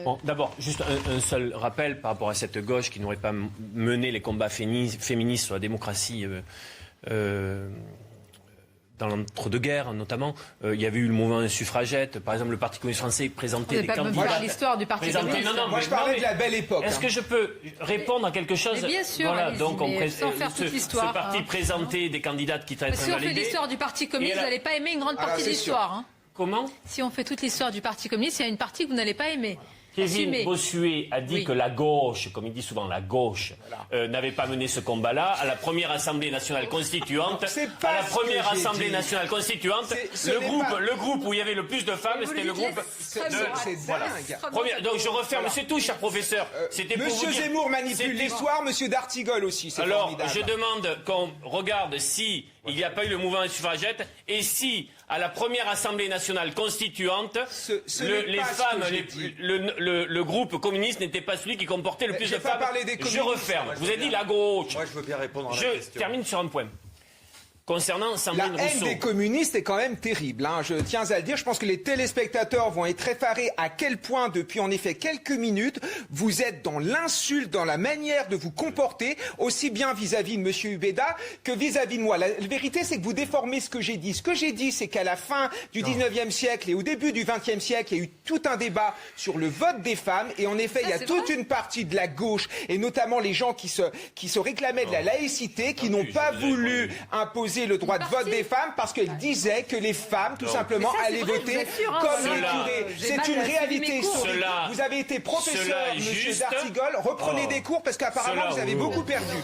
Bon, d'abord, juste un seul rappel par rapport à cette gauche qui n'aurait pas mené les combats féministes sur la démocratie dans l'entre-deux-guerres, notamment. Il y avait eu le mouvement suffragette. Par exemple, le Parti communiste français présentait des candidats. Pas l'histoire du Parti communiste. Moi, je parlais de la belle époque. Est-ce que je peux répondre à quelque chose? Mais bien sûr, voilà, donc sans faire toute l'histoire. Ce parti présentait des candidates qui traitaient Si on fait l'histoire du Parti communiste, vous n'allez pas aimer une grande partie de l'histoire. Comment? Si on fait toute l'histoire du Parti communiste, il y a une partie que vous n'allez pas aimer. Kevin Bossuet a dit que la gauche, comme il dit souvent la gauche, n'avait pas mené ce combat-là à la première Assemblée nationale constituante. Le groupe où il y avait le plus de femmes, c'était le groupe. Donc je referme, c'est tout, cher professeur. Monsieur Zemmour manipule l'histoire, Monsieur D'Artigol aussi. Alors, je demande qu'on regarde si il n'y a pas eu le mouvement suffragette et si, à la première Assemblée nationale constituante, le groupe communiste n'était pas celui qui comportait le plus de femmes. Je referme. Vous avez dit la gauche. Moi, je veux bien répondre à la question. Je termine sur un point. Concernant Sandrine Rousseau. La haine des communistes est quand même terrible, je tiens à le dire. Je pense que les téléspectateurs vont être effarés à quel point, depuis en effet quelques minutes, vous êtes dans l'insulte, dans la manière de vous comporter, aussi bien vis-à-vis de Monsieur Ubeda que vis-à-vis de moi. La vérité, c'est que vous déformez ce que j'ai dit. Ce que j'ai dit, c'est qu'à la fin du 19e siècle et au début du 20e siècle, il y a eu tout un débat sur le vote des femmes. Et en effet, il y a toute une partie de la gauche, et notamment les gens qui se réclamaient de la laïcité, qui n'ont pas voulu imposer le droit de vote des femmes parce qu'elles disaient que les femmes, tout simplement, allaient voter comme les curés. C'est une réalité historique. Vous avez été professeur, Monsieur D'Artigol. Reprenez des cours parce qu'apparemment, vous avez beaucoup perdu.